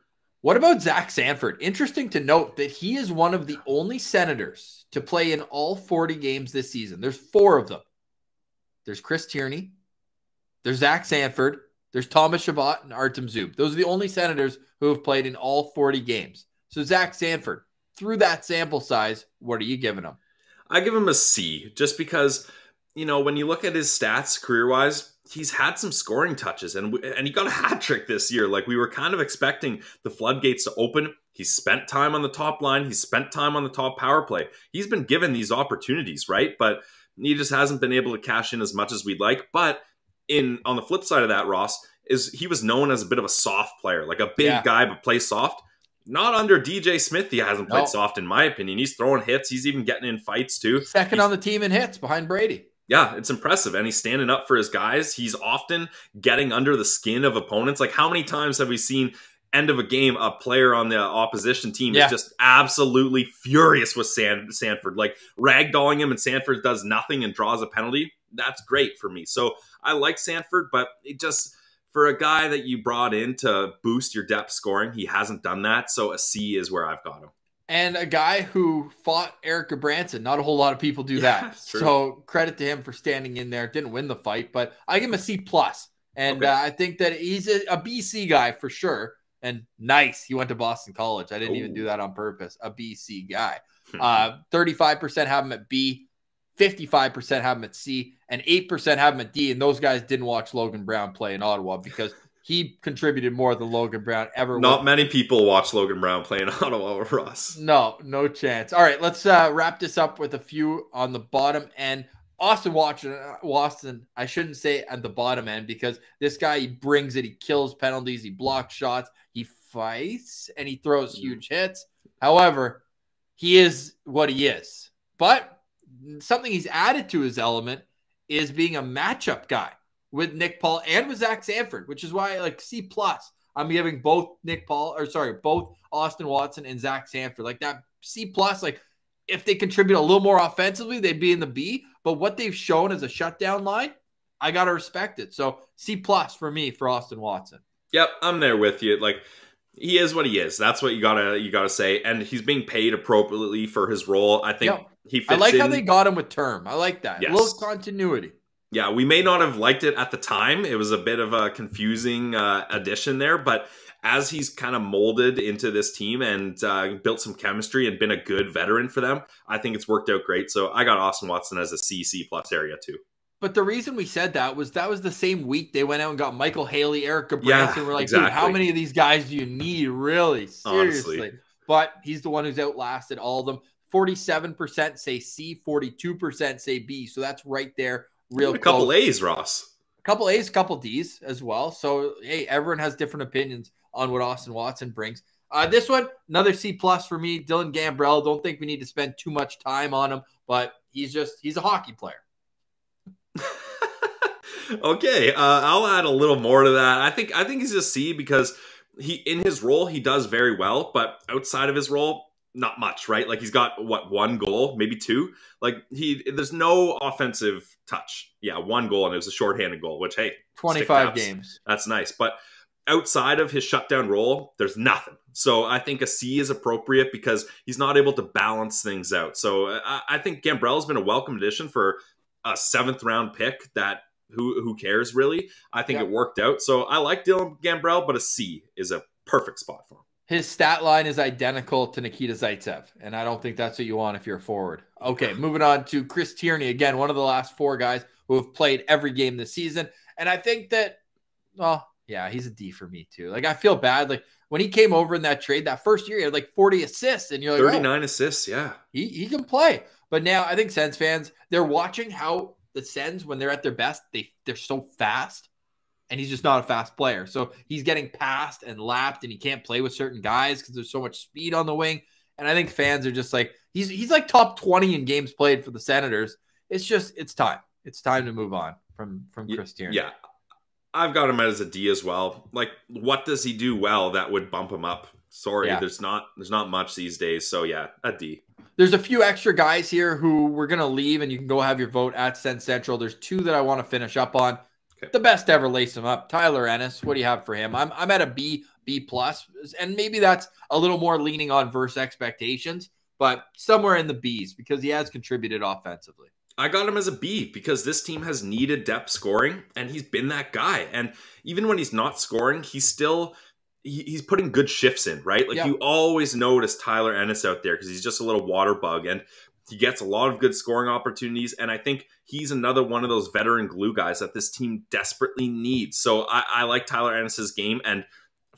Speaker 1: What about Zach Sanford? Interesting to note that he is one of the only Senators to play in all 40 games this season. There's 4 of them. There's Chris Tierney. There's Zach Sanford. There's Thomas Shabbat and Artem Zub. Those are the only Senators who have played in all 40 games. So Zach Sanford, through that sample size, what are you giving him?
Speaker 2: I give him a C just because, you know, when you look at his stats career-wise, he's had some scoring touches, and he got a hat trick this year. Like, we were kind of expecting the floodgates to open. He's spent time on the top line. He's spent time on the top power play. He's been given these opportunities, right? But he just hasn't been able to cash in as much as we'd like. But on the flip side of that, Ross, is he was known as a bit of a soft player, like a big guy but play soft. Not under DJ Smith, he hasn't played soft, in my opinion. He's throwing hits. He's even getting in fights, too.
Speaker 1: Second on the team in hits behind Brady.
Speaker 2: Yeah, it's impressive. And he's standing up for his guys. He's often getting under the skin of opponents. Like, how many times have we seen end of a game, a player on the opposition team is just absolutely furious with Sanford, like ragdolling him, and Sanford does nothing and draws a penalty. That's great for me. So I like Sanford, but it just, for a guy that you brought in to boost your depth scoring, he hasn't done that. So a C is where I've got him.
Speaker 1: And a guy who fought Eric Branstrom. Not a whole lot of people do that. So credit to him for standing in there. Didn't win the fight, but I give him a C+. And I think that he's a BC guy for sure. And nice, he went to Boston College. I didn't even do that on purpose. A BC guy. 35% have him at B, 55% have him at C, and 8% have him at D. And those guys didn't watch Logan Brown play in Ottawa because he contributed more than Logan Brown ever.
Speaker 2: Not many people watch Logan Brown play in Ottawa with Ross.
Speaker 1: No chance. All right, let's wrap this up with a few on the bottom end. Austin Watson, I shouldn't say at the bottom end, because this guy, he brings it. He kills penalties. He blocks shots. He fights, and he throws huge hits. However, he is what he is. But something he's added to his element is being a matchup guy with Nick Paul and with Zach Sanford, which is why, like, C+. I'm giving both both Austin Watson and Zach Sanford. Like that C+, like, if they contribute a little more offensively, they'd be in the B. But what they've shown as a shutdown line, I got to respect it. So C+ for me for Austin Watson.
Speaker 2: Yep, I'm there with you. Like, he is what he is. That's what you gotta say. And he's being paid appropriately for his role. I think he fits in.
Speaker 1: I like how they got him with term. I like that.
Speaker 2: Yes.
Speaker 1: A little continuity.
Speaker 2: Yeah, we may not have liked it at the time. It was a bit of a confusing addition there, but as he's kind of molded into this team and built some chemistry and been a good veteran for them, I think it's worked out great. So I got Austin Watson as a C+ area too.
Speaker 1: But the reason we said that was the same week they went out and got Michael Haley, Eric Branstrom. We're like, dude, how many of these guys do you need, really? Seriously. Honestly. But he's the one who's outlasted all of them. 47% say C, 42% say B. So that's right there. Real
Speaker 2: a couple A's, Ross.
Speaker 1: A couple A's, a couple D's as well. So, hey, everyone has different opinions on what Austin Watson brings. This one, another C+ for me. Dylan Gambrell. Don't think we need to spend too much time on him, but he's a hockey player.
Speaker 2: Okay, I'll add a little more to that. I think he's a C because in his role he does very well, but outside of his role, not much, right? Like, he's got one goal, maybe two. Like, there's no offensive touch. Yeah, one goal, and it was a shorthanded goal, which, hey,
Speaker 1: 25 games.
Speaker 2: That's nice. But outside of his shutdown role, there's nothing. So I think a C is appropriate because he's not able to balance things out. So I think Gambrell's been a welcome addition for a 7th round pick that who cares, really? I think it worked out. So I like Dylan Gambrell, but a C is a perfect spot for him.
Speaker 1: His stat line is identical to Nikita Zaitsev, and I don't think that's what you want if you're a forward. Okay, moving on to Chris Tierney. Again, one of the last 4 guys who have played every game this season. And I think that, well, yeah, he's a D for me too. Like, I feel bad. Like, when he came over in that trade, that first year, he had like 40 assists. And you're like,
Speaker 2: 39 assists, yeah.
Speaker 1: He can play. But now I think Sens fans, they're watching how the Sens, when they're at their best, they're so fast. And he's just not a fast player. So he's getting passed and lapped, and he can't play with certain guys because there's so much speed on the wing. And I think fans are just like, he's like top 20 in games played for the Senators. It's time. It's time to move on from Chris Tierney.
Speaker 2: Yeah. I've got him as a D as well. Like, what does he do well that would bump him up? Sorry, there's not much these days. So yeah, a D.
Speaker 1: There's a few extra guys here who we're going to leave, and you can go have your vote at Sens Central. There's 2 that I want to finish up on. The best ever lace him up. Tyler Ennis, what do you have for him? I'm at a B+, and maybe that's a little more leaning on versus expectations, but somewhere in the B's because he has contributed offensively.
Speaker 2: I got him as a B because this team has needed depth scoring, and he's been that guy. And even when he's not scoring, he's putting good shifts in, right? Like, you always notice Tyler Ennis out there because he's just a little water bug, and he gets a lot of good scoring opportunities, and I think he's another one of those veteran glue guys that this team desperately needs. So I like Tyler Ennis's game, and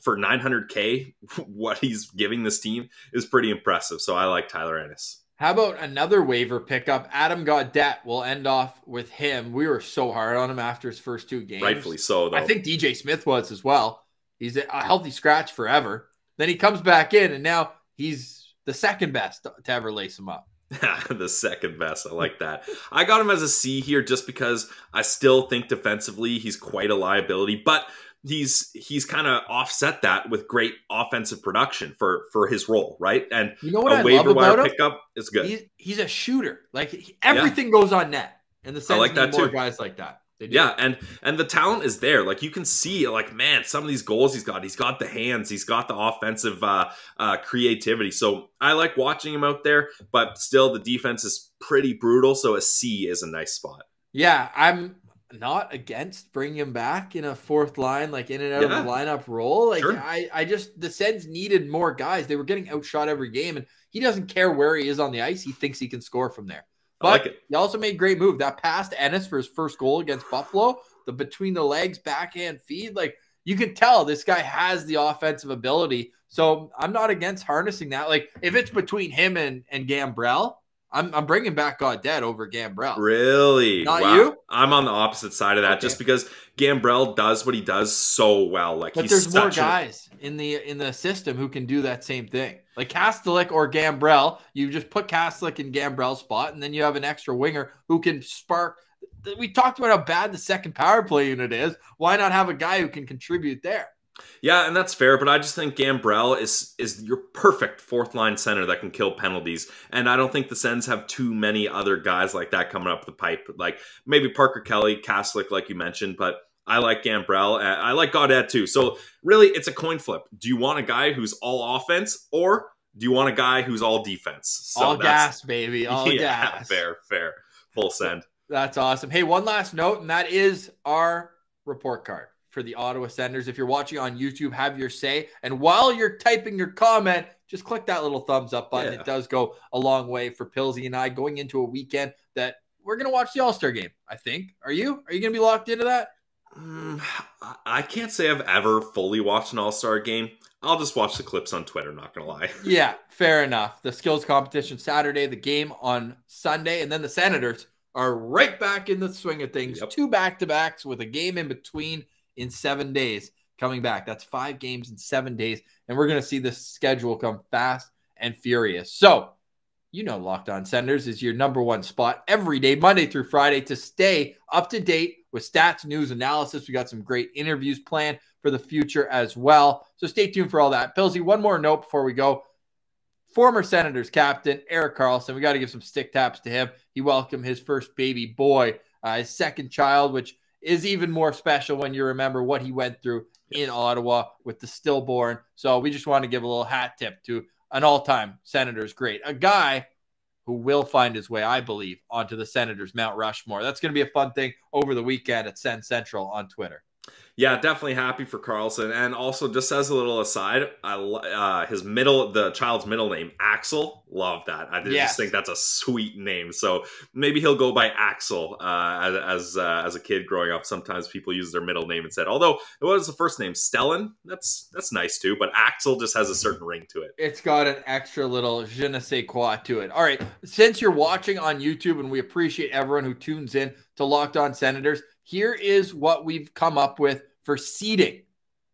Speaker 2: for $900K, what he's giving this team is pretty impressive. So I like Tyler Ennis.
Speaker 1: How about another waiver pickup? Adam Gaudette. We'll end off with him. We were so hard on him after his first 2 games.
Speaker 2: Rightfully so, though.
Speaker 1: I think DJ Smith was as well. He's a healthy scratch forever. Then he comes back in, and now he's the second best to ever lace him up.
Speaker 2: The second best. I like that. I got him as a C here just because I still think defensively he's quite a liability. But he's kind of offset that with great offensive production for his role, right? And
Speaker 1: you know what
Speaker 2: a
Speaker 1: I
Speaker 2: waiver
Speaker 1: love about
Speaker 2: wire
Speaker 1: him?
Speaker 2: pickup is good.
Speaker 1: He's a shooter. Like everything goes on net, and the Sens
Speaker 2: like that
Speaker 1: need more
Speaker 2: too.
Speaker 1: guys like that. They do.
Speaker 2: Yeah, and the talent is there. Like, you can see, like, man, some of these goals he's got the hands, he's got the offensive creativity. So I like watching him out there, but still the defense is pretty brutal. So a C is a nice spot.
Speaker 1: Yeah, I'm not against bringing him back in a fourth line, like in and out of the lineup role. Like, sure. I just, the Sens needed more guys. They were getting outshot every game, and he doesn't care where he is on the ice. He thinks he can score from there. But
Speaker 2: I like it.
Speaker 1: He also made a great move. That pass to Ennis for his first goal against Buffalo, the between the legs backhand feed, like, you can tell this guy has the offensive ability. So I'm not against harnessing that. Like, if it's between him and Gambrell, I'm bringing back Gaudette over Gambrell.
Speaker 2: Really?
Speaker 1: Not you?
Speaker 2: I'm on the opposite side of that, just because Gambrell does what he does so well. Like,
Speaker 1: but there's more guys in the system who can do that same thing. Like Kastelik or Gambrell, you just put Kastelik in Gambrell's spot, and then you have an extra winger who can spark. We talked about how bad the second power play unit is. Why not have a guy who can contribute there?
Speaker 2: Yeah, and that's fair, but I just think Gambrell is your perfect fourth-line center that can kill penalties, and I don't think the Sens have too many other guys like that coming up the pipe. Like, maybe Parker Kelly, Kastelik, like you mentioned, but I like Gambrell. I like Gaudette, too. So, really, it's a coin flip. Do you want a guy who's all offense, or do you want a guy who's all defense? So
Speaker 1: all gas, baby. All gas.
Speaker 2: Fair. Full send.
Speaker 1: That's awesome. Hey, one last note, and that is our report card for the Ottawa Senators. If you're watching on YouTube, have your say. And while you're typing your comment, just click that little thumbs up button. Yeah. It does go a long way for Pillsy and I going into a weekend that we're going to watch the All-Star game, I think. Are you? Are you going to be locked into that?
Speaker 2: I can't say I've ever fully watched an All-Star game. I'll just watch the clips on Twitter, not going to lie.
Speaker 1: Yeah, fair enough. The skills competition Saturday, the game on Sunday, and then the Senators are right back in the swing of things. Yep. 2 back-to-backs with a game in between in 7 days coming back. That's 5 games in 7 days. And we're going to see this schedule come fast and furious. So, you know, Locked On Senators is your #1 spot every day, Monday through Friday, to stay up to date with stats, news, analysis. We got some great interviews planned for the future as well. So stay tuned for all that. Pillsy, one more note before we go. Former Senators captain Erik Karlsson, we got to give some stick taps to him. He welcomed his first baby boy, his second child, which is even more special when you remember what he went through in Ottawa with the stillborn. So we just want to give a little hat tip to an all-time Senators great, a guy who will find his way, I believe, onto the Senators Mount Rushmore. That's going to be a fun thing over the weekend at Sen Central on Twitter.
Speaker 2: Yeah, definitely happy for Karlsson. And also, just as a little aside, the child's middle name, Axel. Love that. I just think that's a sweet name. So maybe he'll go by Axel as a kid growing up. Sometimes people use their middle name instead. Although, what was the first name? Stellan? That's nice too. But Axel just has a certain ring to it.
Speaker 1: It's got an extra little je ne sais quoi to it. All right. Since you're watching on YouTube, and we appreciate everyone who tunes in to Locked On Senators, here is what we've come up with for seeding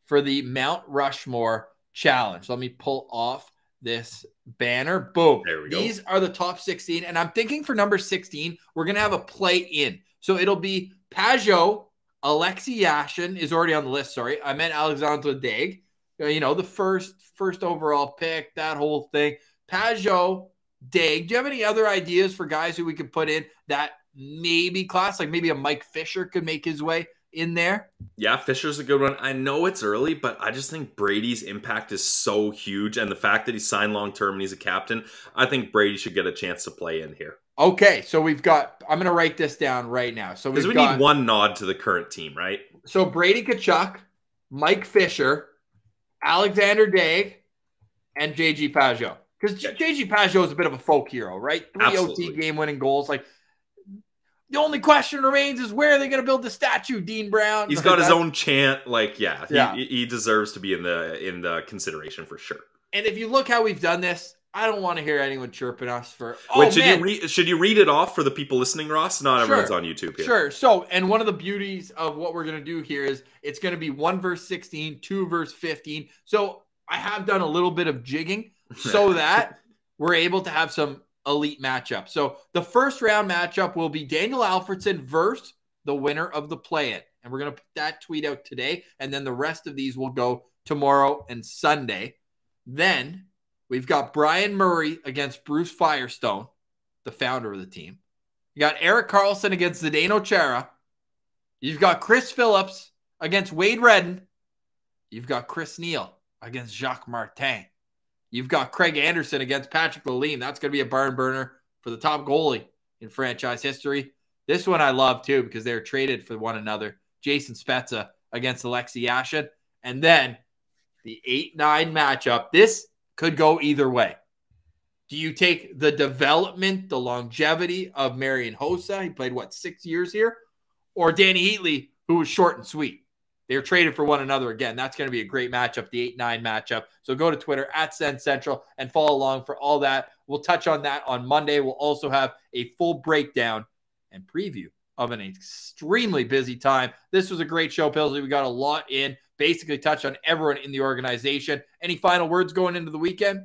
Speaker 1: for the Mount Rushmore challenge. Let me pull off this banner. Boom.
Speaker 2: There we go.
Speaker 1: These are the top 16. And I'm thinking for number 16, we're going to have a play in. So it'll be Pajot, Alexei Yashin is already on the list. Sorry. I meant Alexandre Daig. You know, the first overall pick, that whole thing. Pajot, Daig. Do you have any other ideas for guys who we could put in that maybe class, like maybe a Mike Fisher could make his way in there?
Speaker 2: Yeah, Fisher's a good one. I know it's early, but I just think Brady's impact is so huge, and the fact that he's signed long-term and he's a captain, I think Brady should get a chance to play in here.
Speaker 1: Okay, so we've got, I'm going to write this down right now. So
Speaker 2: we need one nod to the current team, right?
Speaker 1: So Brady Tkachuk, Mike Fisher, Alexander Daig, and JG Pajot. Because JG Pajot is a bit of a folk hero, right? 3
Speaker 2: Absolutely.
Speaker 1: OT game-winning goals. Like, the only question remains is where are they going to build the statue, Dean Brown?
Speaker 2: He's got his own chant. Like, he deserves to be in the consideration for sure.
Speaker 1: And if you look how we've done this, I don't want to hear anyone chirping us for,
Speaker 2: should you read it off for the people listening, Ross? Not everyone's on YouTube here.
Speaker 1: Sure. So, and one of the beauties of what we're going to do here is it's going to be 1 verse 16, 2 verse 15. So I have done a little bit of jigging so that we're able to have some elite matchup. So the first round matchup will be Daniel Alfredsson versus the winner of the play-in. And we're going to put that tweet out today. And then the rest of these will go tomorrow and Sunday. Then we've got Brian Murray against Bruce Firestone, the founder of the team. You got Erik Karlsson against Zdeno Chara. You've got Chris Phillips against Wade Redden. You've got Chris Neal against Jacques Martin. You've got Craig Anderson against Patrick Lalime. That's going to be a barn burner for the top goalie in franchise history. This one I love too because they're traded for one another. Jason Spezza against Alexei Yashin. And then the 8-9 matchup. This could go either way. Do you take the development, the longevity of Marian Hossa? He played, 6 years here? Or Danny Heatley, who was short and sweet? They're traded for one another again. That's going to be a great matchup, the 8-9 matchup. So go to Twitter @SenCentral and follow along for all that. We'll touch on that on Monday. We'll also have a full breakdown and preview of an extremely busy time. This was a great show, Pillsy. We got a lot in, basically touched on everyone in the organization. Any final words going into the weekend?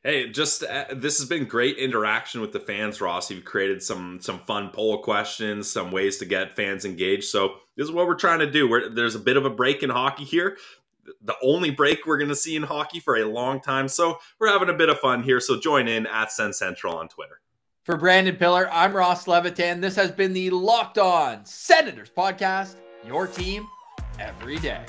Speaker 2: Hey, just this has been great interaction with the fans, Ross. You've created some fun poll questions, some ways to get fans engaged. So this is what we're trying to do. There's a bit of a break in hockey here. The only break we're going to see in hockey for a long time. So we're having a bit of fun here. So join in @SenCentral on Twitter.
Speaker 1: For Brandon Pillar, I'm Ross Levitan. This has been the Locked On Senators podcast, your team every day.